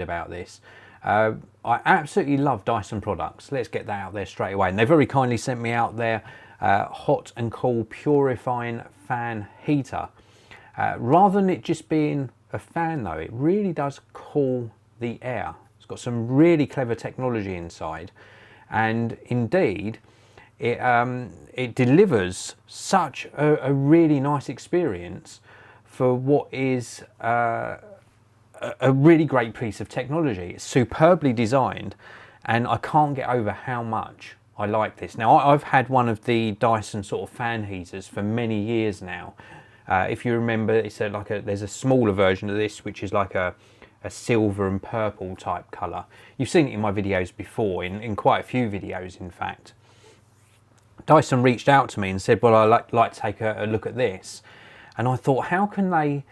about this. I absolutely love Dyson products. Let's get that out there straight away. And they very kindly sent me out their hot and cool purifying fan heater. Rather than it just being a fan though, it really does cool the air. It's got some really clever technology inside, and indeed it delivers such a really nice experience for what is a really great piece of technology. It's superbly designed, and I can't get over how much I like this. Now, I've had one of the Dyson sort of fan heaters for many years now. If you remember, it's there's a smaller version of this, which is like a silver and purple type colour. You've seen it in my videos before, in quite a few videos in fact. Dyson reached out to me and said, well, I'd like to take a look at this. And I thought, how can they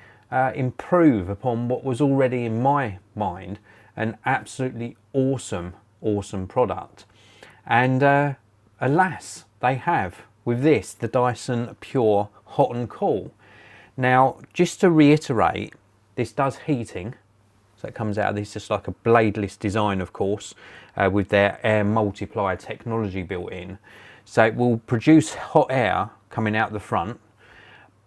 improve upon what was already in my mind an absolutely awesome product? And alas, they have with this, the Dyson Pure Hot and Cool. Now, just to reiterate, this does heating, so it comes out of this just like a bladeless design, of course, with their air multiplier technology built in. So it will produce hot air coming out the front,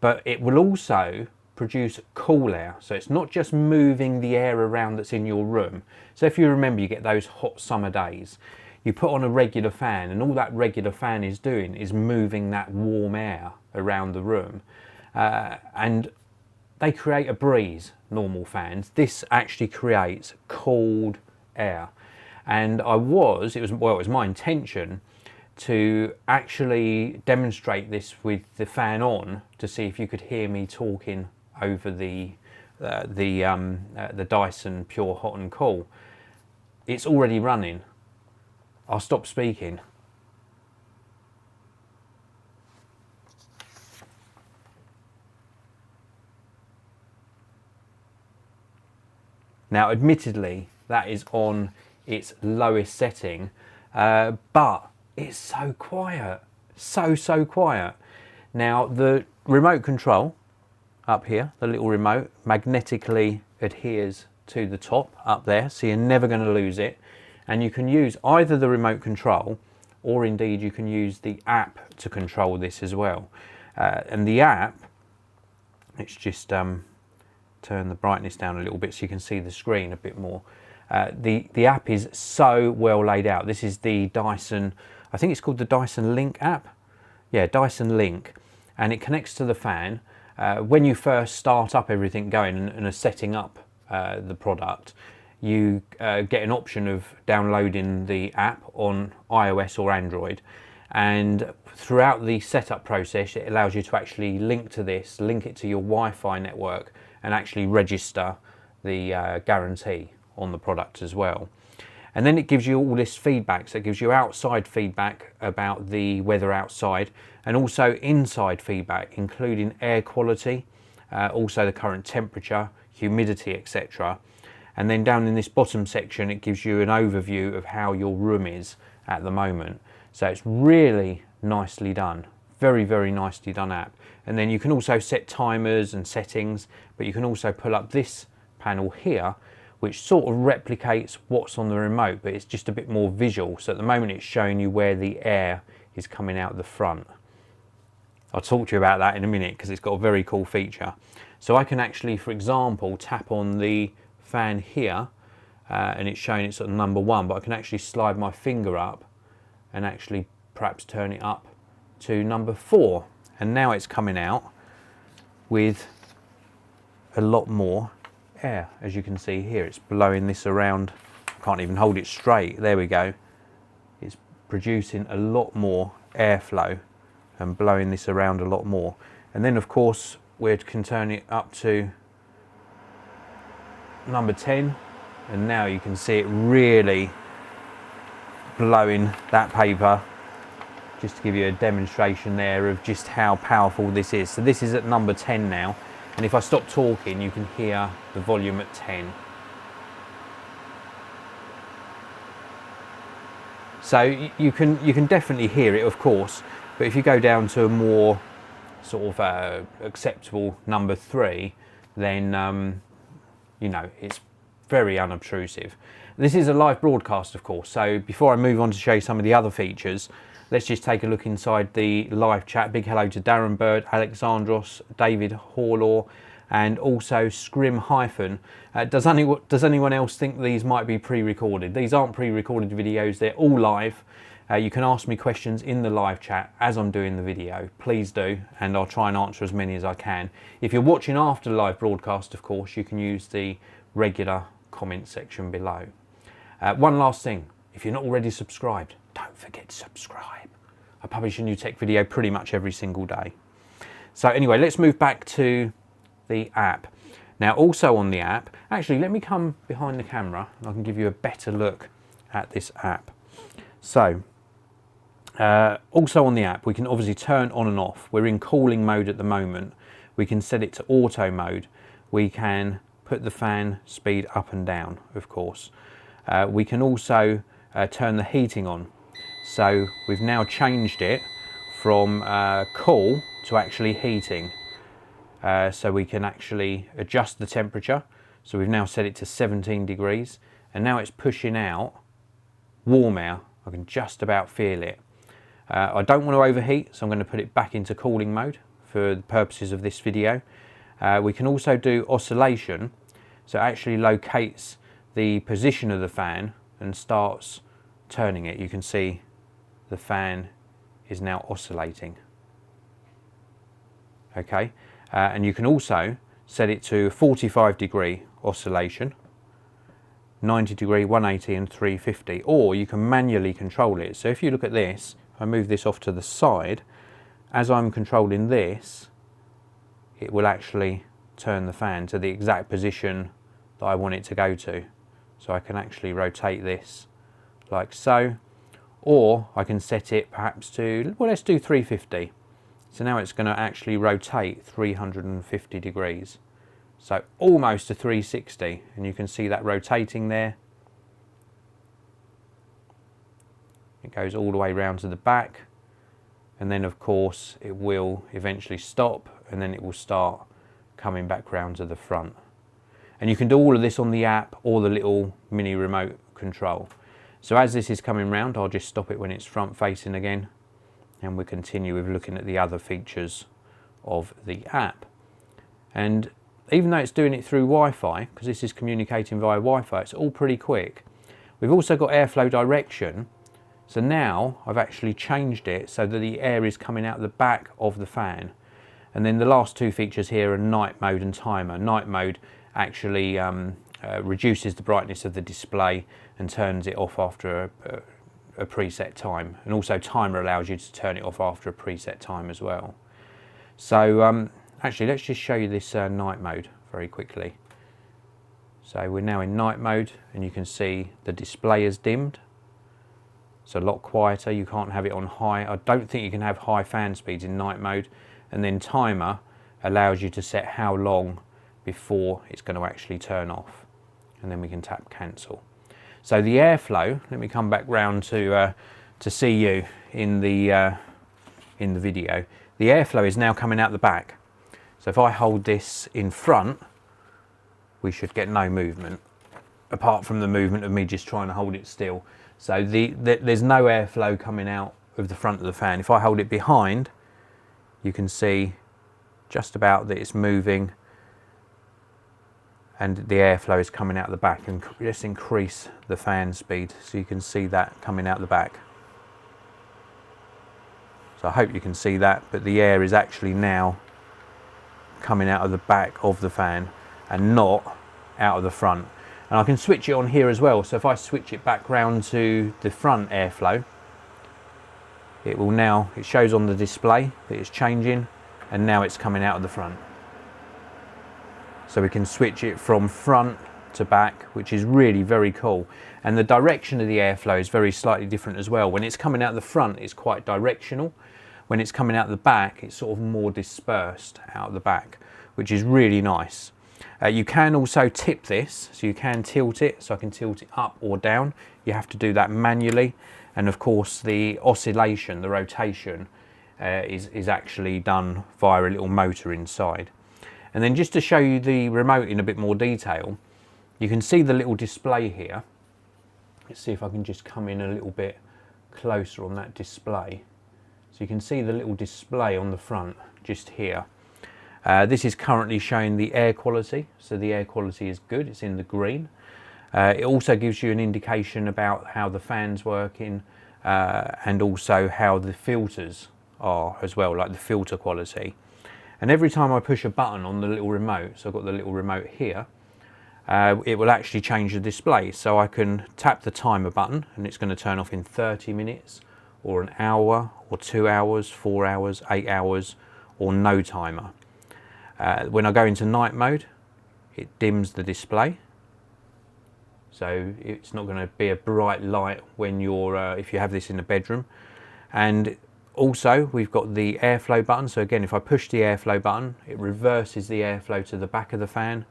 but it will also produce cool air. So it's not just moving the air around that's in your room. So if you remember, you get those hot summer days, you put on a regular fan, and all that regular fan is doing is moving that warm air around the room. And they create a breeze, normal fans. This actually creates cold air. And it was my intention to actually demonstrate this with the fan on to see if you could hear me talking over the Dyson Pure Hot and Cool. It's already running. I'll stop speaking. Now, admittedly, that is on its lowest setting, but it's so quiet, so quiet. Now, the remote control up here, the little remote, magnetically adheres to the top up there, so you're never going to lose it. And you can use either the remote control, or indeed you can use the app to control this as well. And the app, let's just turn the brightness down a little bit so you can see the screen a bit more. The app is so well laid out. This is the Dyson, I think it's called the Dyson Link app. Yeah, Dyson Link. And it connects to the fan. When you first start up everything going and are setting up the product, you get an option of downloading the app on iOS or Android. And throughout the setup process, it allows you to actually link to this, link it to your Wi-Fi network, and actually register the guarantee on the product as well. And then it gives you all this feedback. So it gives you outside feedback about the weather outside, and also inside feedback, including air quality, also the current temperature, humidity, etc. And then down in this bottom section, it gives you an overview of how your room is at the moment. So it's really nicely done. Very, very nicely done app. And then you can also set timers and settings, but you can also pull up this panel here, which sort of replicates what's on the remote, but it's just a bit more visual. So at the moment it's showing you where the air is coming out the front. I'll talk to you about that in a minute because it's got a very cool feature. So I can actually, for example, tap on the fan here and it's showing it's at number 1, but I can actually slide my finger up and actually perhaps turn it up to number 4. And now it's coming out with a lot more air. As you can see here, it's blowing this around. I can't even hold it straight. There we go. It's producing a lot more airflow and blowing this around a lot more. And then of course we can turn it up to number 10, and now you can see it really blowing that paper, just to give you a demonstration there of just how powerful this is. So this is at number 10 now, and if I stop talking you can hear the volume at 10. So you can definitely hear it, of course, but if you go down to a more sort of acceptable number 3, then you know, it's very unobtrusive. This is a live broadcast, of course, so before I move on to show you some of the other features, let's just take a look inside the live chat. Big hello to Darren Bird, Alexandros, David Horlaw, and also Scrim Hyphen. Does anyone else think these might be pre-recorded? These aren't pre-recorded videos, they're all live. You can ask me questions in the live chat as I'm doing the video. Please do, and I'll try and answer as many as I can. If you're watching after the live broadcast, of course, you can use the regular comment section below. One last thing, if you're not already subscribed, don't forget to subscribe. I publish a new tech video pretty much every single day. So anyway, let's move back to the app. Now also on the app, actually let me come behind the camera and I can give you a better look at this app. So, also on the app, we can obviously turn on and off. We're in cooling mode at the moment. We can set it to auto mode. We can put the fan speed up and down, of course. We can also turn the heating on. So we've now changed it from cool to actually heating. So we can actually adjust the temperature. So we've now set it to 17 degrees and now it's pushing out warm air. I can just about feel it. I don't want to overheat, so I'm going to put it back into cooling mode for the purposes of this video. We can also do oscillation, so it actually locates the position of the fan and starts turning it. You can see the fan is now oscillating. Okay, and you can also set it to 45 degree oscillation, 90 degree, 180 and 350, or you can manually control it. So if you look at this, I move this off to the side, as I'm controlling this, it will actually turn the fan to the exact position that I want it to go to. So I can actually rotate this like so, or I can set it perhaps to, well, let's do 350. So now it's going to actually rotate 350 degrees. So almost to 360, and you can see that rotating there. It goes all the way round to the back, and then of course it will eventually stop, and then it will start coming back round to the front. And you can do all of this on the app or the little mini remote control. So as this is coming round, I'll just stop it when it's front facing again, and we'll continue with looking at the other features of the app. And even though it's doing it through Wi-Fi, because this is communicating via Wi-Fi, it's all pretty quick. We've also got airflow direction. So now I've actually changed it so that the air is coming out the back of the fan. And then the last two features here are night mode and timer. Night mode actually reduces the brightness of the display and turns it off after a preset time. And also timer allows you to turn it off after a preset time as well. So actually let's just show you this night mode very quickly. So we're now in night mode and you can see the display is dimmed. It's a lot quieter. You can't have it on high. I don't think you can have high fan speeds in night mode. And then timer allows you to set how long before it's going to actually turn off. And then we can tap cancel. So the airflow, let me come back round to see you in the video. The airflow is now coming out the back. So if I hold this in front, we should get no movement, apart from the movement of me just trying to hold it still. So there's no airflow coming out of the front of the fan. If I hold it behind, you can see just about that it's moving and the airflow is coming out the back. And just increase the fan speed so you can see that coming out the back. So I hope you can see that, but the air is actually now coming out of the back of the fan and not out of the front. And I can switch it on here as well. So if I switch it back round to the front airflow, it will now, it shows on the display that it's changing and now it's coming out of the front. So we can switch it from front to back, which is really very cool. And the direction of the airflow is very slightly different as well. When it's coming out the front, it's quite directional. When it's coming out the back, it's sort of more dispersed out the back, which is really nice. You can also tip this, so you can tilt it, so I can tilt it up or down. You have to do that manually. And of course the oscillation, the rotation, is actually done via a little motor inside. And then just to show you the remote in a bit more detail, You can see the little display here. Let's see if I can just come in a little bit closer on that display. So you can see the little display on the front just here. This is currently showing the air quality, so the air quality is good, it's in the green. It also gives you an indication about how the fan's working and also how the filters are as well, like the filter quality. And every time I push a button on the little remote, so I've got the little remote here, it will actually change the display. So I can tap the timer button and it's going to turn off in 30 minutes or an hour or 2 hours, 4 hours, 8 hours or no timer. When I go into night mode, it dims the display. So it's not going to be a bright light when you're, if you have this in the bedroom. And also we've got the airflow button. So again, if I push the airflow button, it reverses the airflow to the back of the fan.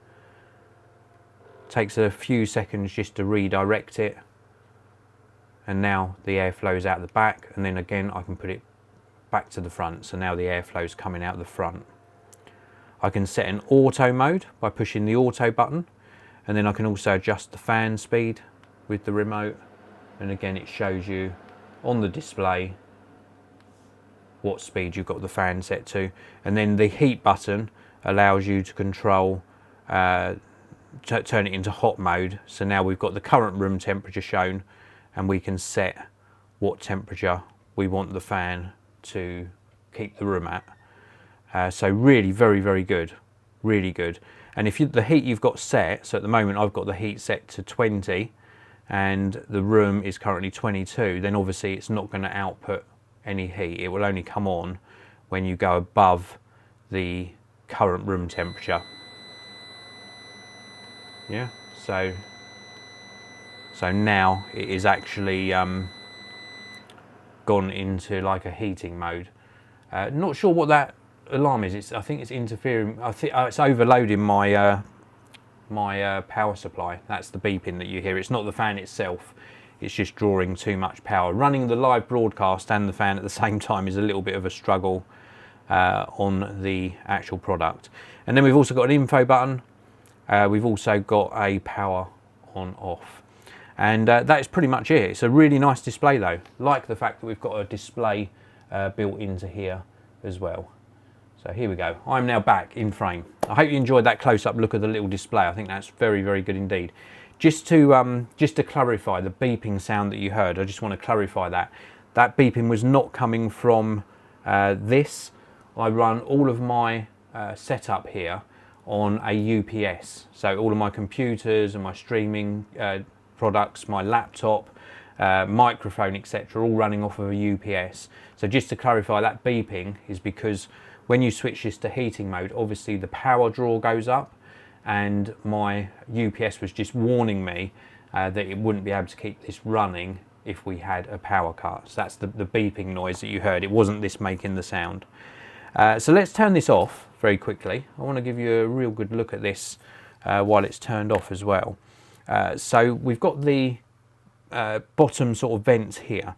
Takes a few seconds just to redirect it. And now the airflow is out the back. And then again, I can put it back to the front. So now the airflow is coming out the front. I can set an auto mode by pushing the auto button, and then I can also adjust the fan speed with the remote, and again it shows you on the display what speed you've got the fan set to. And then the heat button allows you to control, turn it into hot mode. So now we've got the current room temperature shown and we can set what temperature we want the fan to keep the room at. So really very, very good, really good. And if the heat you've got set, so at the moment I've got the heat set to 20 and the room is currently 22, then obviously it's not going to output any heat. It will only come on when you go above the current room temperature. Yeah, so now it is actually gone into like a heating mode. Not sure what that alarm is. I think it's interfering. I think it's overloading my my power supply. That's the beeping that you hear. It's not the fan itself. It's just drawing too much power. Running the live broadcast and the fan at the same time is a little bit of a struggle on the actual product. And then we've also got an info button. We've also got a power on off. And that is pretty much it. It's a really nice display though. Like the fact that we've got a display built into here as well. So here we go. I'm now back in frame. I hope you enjoyed that close-up look of the little display. I think that's very, very good indeed. Just to clarify the beeping sound that you heard, I just want to clarify that. That beeping was not coming from this. I run all of my setup here on a UPS. So all of my computers and my streaming products, my laptop, microphone, etc., all running off of a UPS. So just to clarify, that beeping is because when you switch this to heating mode, obviously the power draw goes up, and my UPS was just warning me that it wouldn't be able to keep this running if we had a power cut. So that's the beeping noise that you heard. It wasn't this making the sound. So let's turn this off very quickly. I want to give you a real good look at this while it's turned off as well. So we've got the bottom sort of vents here.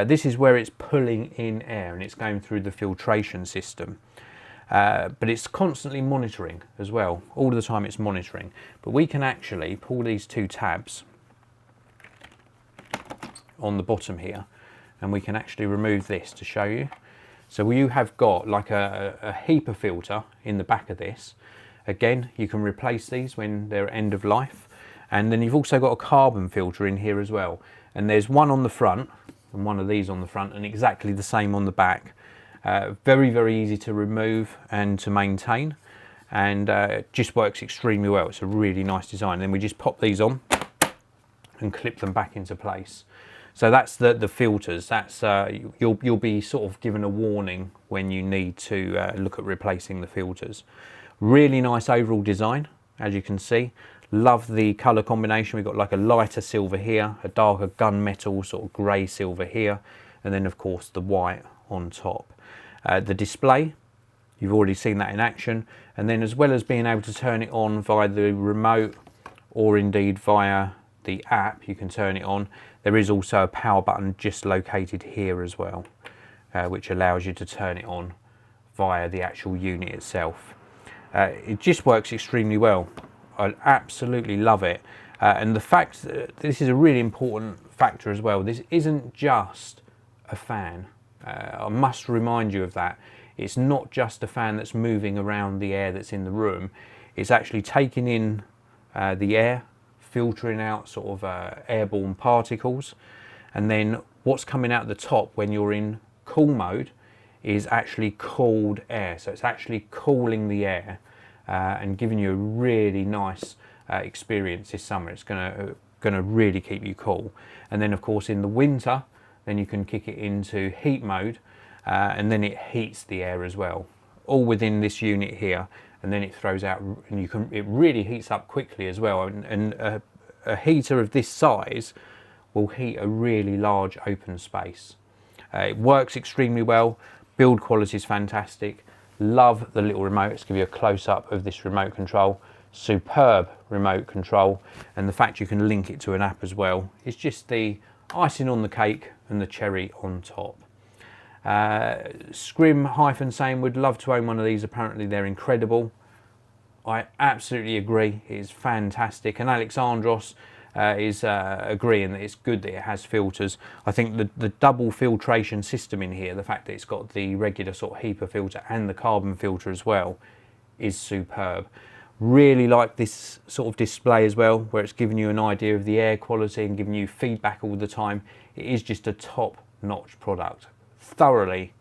This is where it's pulling in air and it's going through the filtration system. But it's constantly monitoring as well. All the time it's monitoring. But we can actually pull these two tabs on the bottom here, and we can actually remove this to show you. So you have got like a HEPA filter in the back of this. Again, you can replace these when they're end of life. And then you've also got a carbon filter in here as well. And there's one on the front and one of these on the front, and exactly the same on the back. Very, very easy to remove and to maintain, and it just works extremely well. It's a really nice design. Then we just pop these on and clip them back into place. So that's the filters. That's you'll be sort of given a warning when you need to look at replacing the filters. Really nice overall design, as you can see. Love the colour combination. We've got like a lighter silver here, a darker gunmetal sort of grey silver here, and then of course the white on top. The display, you've already seen that in action, and then as well as being able to turn it on via the remote or indeed via the app, you can turn it on. There is also a power button just located here as well, which allows you to turn it on via the actual unit itself. It just works extremely well. I absolutely love it. And the fact that this is a really important factor as well. This isn't just a fan. I must remind you of that. It's not just a fan that's moving around the air that's in the room. It's actually taking in the air, filtering out sort of airborne particles, and then what's coming out the top when you're in cool mode is actually cooled air. So it's actually cooling the air and giving you a really nice experience this summer. It's gonna really keep you cool. And then of course in the winter, then you can kick it into heat mode, and then it heats the air as well, all within this unit here. And then it throws out, and it really heats up quickly as well. And a heater of this size will heat a really large open space. It works extremely well. Build quality is fantastic. Love the little remote. Let's give you a close-up of this remote control. Superb remote control, and the fact you can link it to an app as well is just the icing on the cake and the cherry on top. Scrim-Sane would love to own one of these. Apparently they're incredible. I absolutely agree. It is fantastic, and Alexandros is agreeing that it's good that it has filters. I think the double filtration system in here, the fact that it's got the regular sort of HEPA filter and the carbon filter as well, is superb. Really like this sort of display as well, where it's giving you an idea of the air quality and giving you feedback all the time. It is just a top-notch product. Thoroughly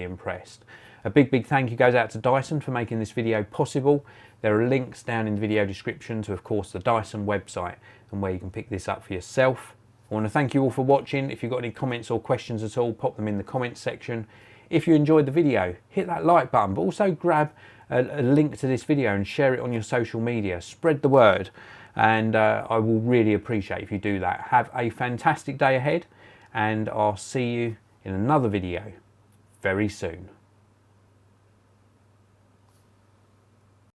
impressed. A big thank you goes out to Dyson for making this video possible. There are links down in the video description to, of course, the Dyson website and where you can pick this up for yourself. I want to thank you all for watching. If you've got any comments or questions at all, pop them in the comments section. If you enjoyed the video, hit that like button, but also grab a link to this video and share it on your social media. Spread the word, and I will really appreciate if you do that. Have a fantastic day ahead, and I'll see you in another video very soon.